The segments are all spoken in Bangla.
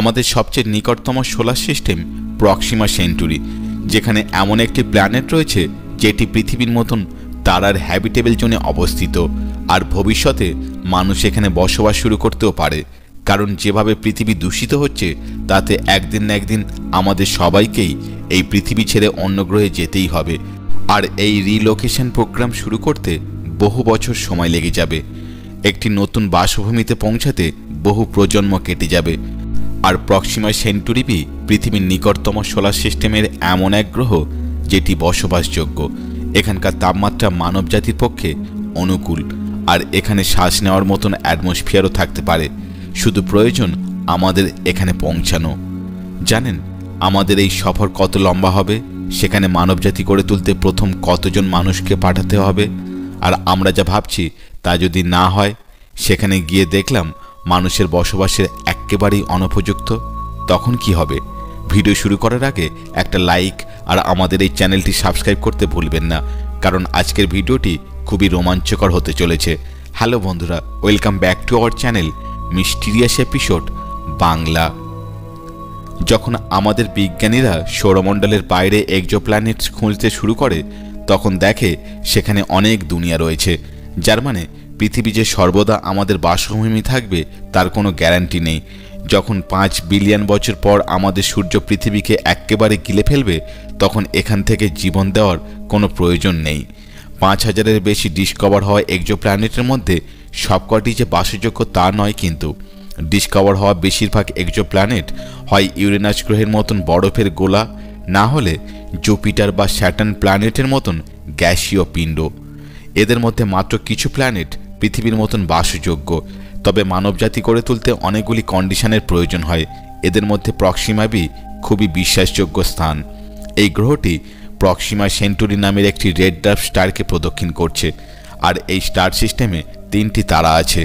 আমাদের সবচেয়ে নিকটতম সোলার সিস্টেম প্রক্সিমা সেন্টুরি, যেখানে এমন একটি প্ল্যানেট রয়েছে যেটি পৃথিবীর মতন তারার হ্যাবিটেবল জোনে অবস্থিত, আর ভবিষ্যতে মানুষ এখানে বসবাস শুরু করতেও পারে। কারণ যেভাবে পৃথিবী দূষিত হচ্ছে তাতে একদিন না একদিন আমাদের সবাইকেই এই পৃথিবী ছেড়ে অন্য গ্রহে যেতেই হবে, আর এই রিলোকেশন প্রোগ্রাম শুরু করতে বহু বছর সময় লেগে যাবে। একটি নতুন বাসভূমিতে পৌঁছাতে বহু প্রজন্ম কেটে যাবে। আর প্রক্সিমা সেন্টুরি বি পৃথিবীর নিকটতম সোলার সিস্টেমের এমন এক গ্রহ যেটি বসবাসযোগ্য। এখানকার তাপমাত্রা মানবজাতির পক্ষে অনুকূল, আর এখানে শ্বাস নেওয়ার মতন অ্যাটমসফিয়ারও থাকতে পারে। শুধু প্রয়োজন আমাদের এখানে পৌঁছানো। জানেন আমাদের এই সফর কত লম্বা হবে? সেখানে মানবজাতি গড়ে তুলতে প্রথম কতজন মানুষকে পাঠাতে হবে? আর আমরা যা ভাবছি তা যদি না হয়, সেখানে গিয়ে দেখলাম মানুষের বসবাসের একেবারেই অনুপযুক্ত, তখন কি হবে? ভিডিও শুরু করার আগে একটা লাইক আর আমাদের এই চ্যানেলটি সাবস্ক্রাইব করতে ভুলবেন না, কারণ আজকের ভিডিওটি খুবই রোমাঞ্চকর হতে চলেছে। হ্যালো বন্ধুরা, welcome back to our channel mysterious episode Bangla. যখন আমাদের বিজ্ঞানীরা সৌরমণ্ডলের বাইরে এক্সোপ্ল্যানেট খুঁজতে শুরু করে, তখন দেখে সেখানে অনেক দুনিয়া রয়েছে, যার মানে পৃথিবী যে সর্বদা আমাদের বাসভূমি থাকবে তার কোনো গ্যারান্টি নেই। যখন 5 বিলিয়ন বছর পর আমাদের সূর্য পৃথিবীকে একেবারে গিলে ফেলবে, তখন এখান থেকে জীবন দেওয়ার কোনো প্রয়োজন নেই। 5000-এর বেশি ডিসকভার হওয়া এক্সোপ্ল্যানেটের মধ্যে সবকটি যে বাসযোগ্য তা নয়, কিন্তু ডিসকভার হওয়া বেশিরভাগ এক্সোপ্ল্যানেট হয় ইউরেনাস গ্রহের মতন বরফের গোলা, না হলে জুপিটার বা স্যাটার্ন প্ল্যানেটের মতন গ্যাসীয় পিণ্ড। এদের মধ্যে মাত্র কিছু প্ল্যানেট পৃথিবীর মতন বাসযোগ্য। তবে মানবজাতি গড়ে তুলতে অনেকগুলি কন্ডিশনের প্রয়োজন হয়। এদের মধ্যে প্রক্সিমা বি খুবই বিশ্বাসযোগ্য স্থান। এই গ্রহটি প্রক্সিমা সেন্টুরি নামের একটি রেড ড্রাফট স্টারকে প্রদক্ষিণ করছে, আর এই স্টার সিস্টেমে 3টি তারা আছে।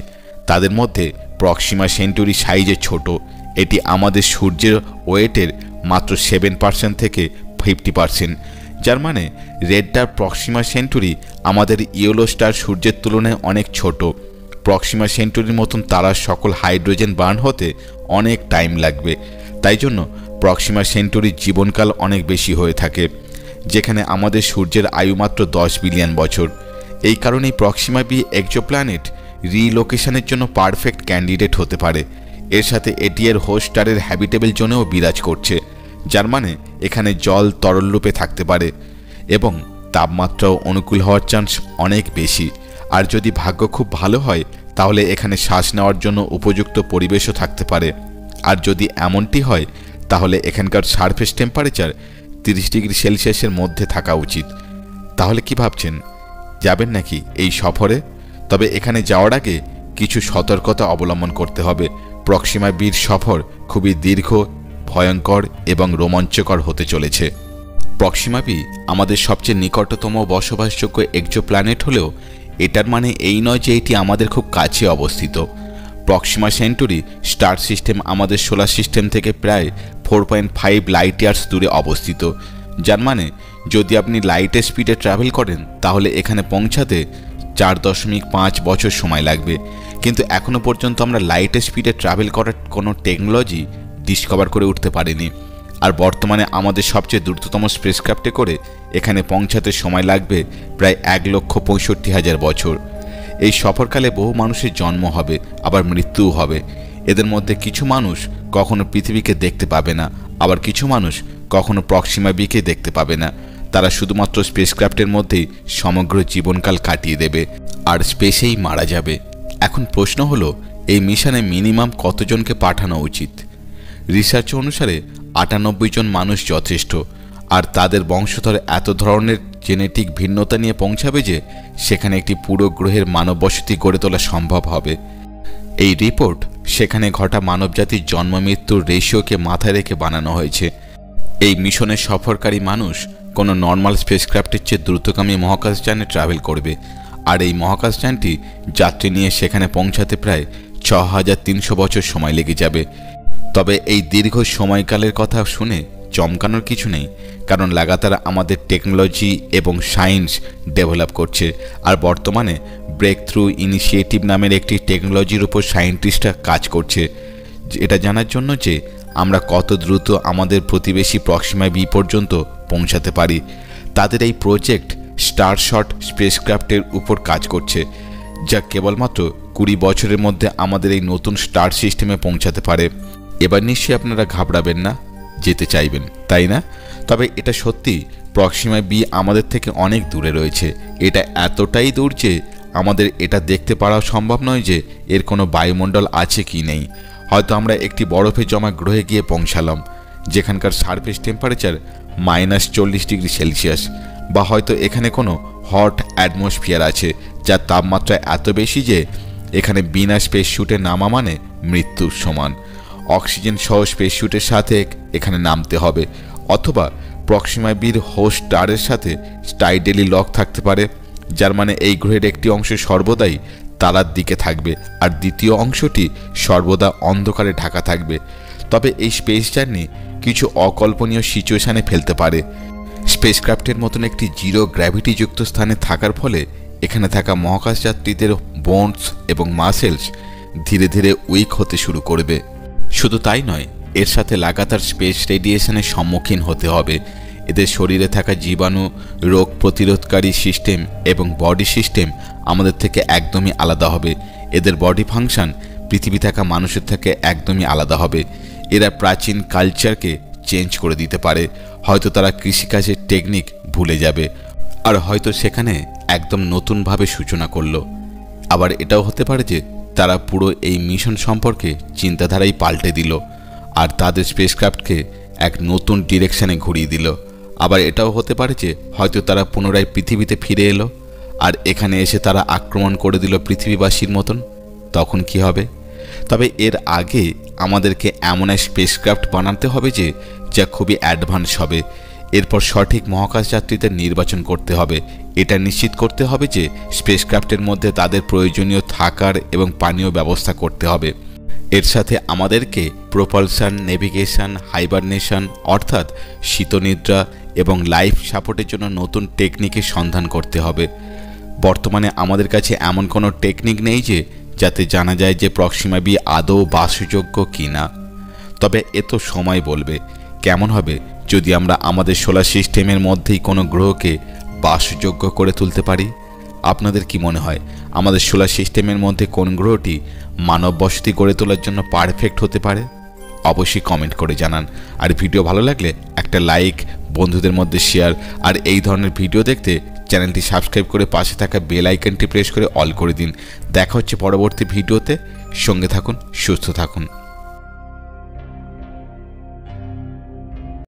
তাদের মধ্যে প্রক্সিমা সেন্টুরি সাইজে ছোট। এটি আমাদের সূর্যের ওয়েটের মাত্র 7% থেকে 50%, যার মানে রেড ড্রাফট প্রক্সিমা সেন্টুরি আমাদের ইয়েলো স্টার সূর্যের তুলনায় অনেক ছোট। প্রক্সিমা সেন্টুরির মতন তারার সকল হাইড্রোজেন বার্ন হতে অনেক টাইম লাগবে, তাই জন্য প্রক্সিমা সেন্টুরির জীবনকাল অনেক বেশি হয়ে থাকে, যেখানে আমাদের সূর্যের আয়ু মাত্র 10 বিলিয়ন বছর। এই কারণেই প্রক্সিমা বি এক্সোপ্ল্যানেট রিলোকেশনের জন্য পারফেক্ট ক্যান্ডিডেট হতে পারে। এর সাথে এটি এর হোস্ট স্টারের হ্যাবিটেবল জোনেও বিরাজ করছে, যার মানে এখানে জল তরল রূপে থাকতে পারে এবং তাপমাত্রাও অনুকূল হওয়ার চান্স অনেক বেশি। আর যদি ভাগ্য খুব ভালো হয় তাহলে এখানে শ্বাস নেওয়ার জন্য উপযুক্ত পরিবেশও থাকতে পারে। আর যদি এমনটি হয় তাহলে এখানকার সারফেস টেম্পারেচার 30 ডিগ্রি সেলসিয়াসের মধ্যে থাকা উচিত। তাহলে কি ভাবছেন, যাবেন নাকি এই সফরে? তবে এখানে যাওয়ার আগে কিছু সতর্কতা অবলম্বন করতে হবে। প্রক্সিমা বির সফর খুবই দীর্ঘ, ভয়ঙ্কর এবং রোমাঞ্চকর হতে চলেছে। প্রক্সিমা বি আমাদের সবচেয়ে নিকটতম বসবাসযোগ্য এক্সোপ্ল্যানেট হলেও এটার মানে এই নয় যে এটি আমাদের খুব কাছে অবস্থিত। প্রক্সিমা সেন্টুরি স্টার সিস্টেম আমাদের সোলার সিস্টেম থেকে প্রায় 4.5 লাইট ইয়ার্স দূরে অবস্থিত, যার মানে যদি আপনি লাইটের স্পিডে ট্রাভেল করেন তাহলে এখানে পৌঁছাতে 4.5 বছর সময় লাগবে। কিন্তু এখনও পর্যন্ত আমরা লাইটের স্পিডে ট্রাভেল করার কোনো টেকনোলজি ডিসকভার করে উঠতে পারিনি। আর বর্তমানে আমাদের সবচেয়ে দ্রুততম স্পেসক্রাফটে করে এখানে পৌঁছাতে সময় লাগবে প্রায় 1,65,000 বছর। এই সফরকালে বহু মানুষের জন্ম হবে, আবার মৃত্যুও হবে। এদের মধ্যে কিছু মানুষ কখনো পৃথিবীকে দেখতে পাবে না, আবার কিছু মানুষ কখনো প্রক্সিমা বিকে দেখতে পাবে না। তারা শুধুমাত্র স্পেসক্রাফটের মধ্যেই সমগ্র জীবনকাল কাটিয়ে দেবে আর স্পেসেই মারা যাবে। এখন প্রশ্ন হলো, এই মিশনে মিনিমাম কতজনকে পাঠানো উচিত? রিসার্চ অনুসারে 98 জন মানুষ যথেষ্ট, আর তাদের বংশধর এত ধরনের জেনেটিক ভিন্নতা নিয়ে পৌঁছাবে যে সেখানে একটি পুরো গ্রহের মানব বসতি গড়ে তোলা সম্ভব হবে। এই রিপোর্ট সেখানে ঘটা মানবজাতির জন্ম মৃত্যুর রেশিওকে মাথায় রেখে বানানো হয়েছে। এই মিশনের সফরকারী মানুষ কোনো নর্মাল স্পেসক্রাফটের চেয়ে দ্রুতগামী মহাকাশযানে ট্রাভেল করবে, আর এই মহাকাশযানটি যাত্রী নিয়ে সেখানে পৌঁছাতে প্রায় 6300 বছর সময় লেগে যাবে। তবে এই দীর্ঘ সময়কালের কথা শুনে চমকানোর কিছু নেই, কারণ লাগাতার আমাদের টেকনোলজি এবং সায়েন্স ডেভেলপ করছে। আর বর্তমানে ব্রেক থ্রু ইনিশিয়েটিভ নামের একটি টেকনোলজির উপর সায়েন্টিস্টরা কাজ করছে, এটা জানার জন্য যে আমরা কত দ্রুত আমাদের প্রতিবেশী প্রক্সিমা বি পর্যন্ত পৌঁছাতে পারি। তাদের এই প্রজেক্ট স্টারশট স্পেসক্রাফটের উপর কাজ করছে, যা কেবলমাত্র 20 বছরের মধ্যে আমাদের এই নতুন স্টার সিস্টেমে পৌঁছাতে পারে। এবার নিশ্চয়ই আপনারা ঘাবড়াবেন না, যেতে চাইবেন, তাই না? তবে এটা সত্যি, প্রক্সিমা বি আমাদের থেকে অনেক দূরে রয়েছে। এটা এতটাই দূর যে আমাদের এটা দেখতে পারাও সম্ভব নয় যে এর কোনো বায়ুমণ্ডল আছে কি নেই। হয়তো আমরা একটি বরফে জমা গ্রহে গিয়ে পৌঁছালাম, যেখানকার সারফেস টেম্পারেচার -40°C, বা হয়তো এখানে কোনো হট অ্যাটমসফিয়ার আছে যার তাপমাত্রা এত বেশি যে এখানে বিনা স্পেস শ্যুটে নামা মানে মৃত্যুর সমান। অক্সিজেন সহ স্পেস শ্যুটের সাথে এখানে নামতে হবে, অথবা প্রক্সিমা বির হোস্ট স্টারের সাথে টাইডেলি লক থাকতে পারে, যার মানে এই গ্রহের একটি অংশ সর্বদাই তারার দিকে থাকবে আর দ্বিতীয় অংশটি সর্বদা অন্ধকারে ঢাকা থাকবে। তবে এই স্পেস জার্নি কিছু অকল্পনীয় সিচুয়েশনে ফেলতে পারে। স্পেসক্রাফটের মতন একটি জিরো গ্র্যাভিটিযুক্ত স্থানে থাকার ফলে এখানে থাকা মহাকাশ যাত্রীদের বোনস এবং মাসেলস ধীরে ধীরে উইক হতে শুরু করবে। শুধু তাই নয়, এর সাথে লাগাতার স্পেস রেডিয়েশনের সম্মুখীন হতে হবে। এদের শরীরে থাকা জীবাণু, রোগ প্রতিরোধকারী সিস্টেম এবং বডি সিস্টেম আমাদের থেকে একদমই আলাদা হবে। এদের বডি ফাংশন পৃথিবী থাকা মানুষের থেকে একদমই আলাদা হবে। এরা প্রাচীন কালচারকে চেঞ্জ করে দিতে পারে। হয়তো তারা কৃষিকাজের টেকনিক ভুলে যাবে, আর হয়তো সেখানে একদম নতুনভাবে সূচনা করলো। আবার এটাও হতে পারে যে তারা পুরো এই মিশন সম্পর্কে চিন্তাধারাই পাল্টে দিল আর তাদের স্পেসক্রাফটকে এক নতুন ডিরেকশনে ঘুরিয়ে দিল। আবার এটাও হতে পারে যে হয়তো তারা পুনরায় পৃথিবীতে ফিরে এলো আর এখানে এসে তারা আক্রমণ করে দিল পৃথিবীবাসীর মতন। তখন কি হবে? তবে এর আগে আমাদেরকে এমন এক স্পেসক্রাফট বানাতে হবে যে যা খুবই অ্যাডভান্স হবে। এরপর সঠিক মহাকাশ যাত্রীদের নির্বাচন করতে হবে। এটা নিশ্চিত করতে হবে যে স্পেসক্রাফটের মধ্যে তাদের প্রয়োজনীয় থাকার এবং পানীয় ব্যবস্থা করতে হবে। এর সাথে আমাদেরকে প্রোপালশন, নেভিগেশন, হাইবারনেশন অর্থাৎ শীতনিদ্রা এবং লাইফ সাপোর্টের জন্য নতুন টেকনিকের সন্ধান করতে হবে। বর্তমানে আমাদের কাছে এমন কোনো টেকনিক নেই যে যাতে জানা যায় যে প্রক্সিমা বি আদৌ বাসযোগ্য কি না। তবে এ তো সময় বলবে। কেমন হবে যদি আমরা আমাদের সোলার সিস্টেমের মধ্যেই কোনো গ্রহকে বাসযোগ্য করে তুলতে পারি? আপনাদের কি মনে হয় আমাদের সোলার সিস্টেমের মধ্যে কোন গ্রহটি মানব বসতি গড়ে তোলার জন্য পারফেক্ট হতে পারে? অবশ্যই কমেন্ট করে জানান। আর ভিডিও ভালো লাগলে একটা লাইক, বন্ধুদের মধ্যে শেয়ার, আর এই ধরনের ভিডিও দেখতে চ্যানেলটি সাবস্ক্রাইব করে পাশে থাকা বেল আইকনটি প্রেস করে অল করে দিন। দেখা হচ্ছে পরবর্তী ভিডিওতে। সঙ্গে থাকুন, সুস্থ থাকুন।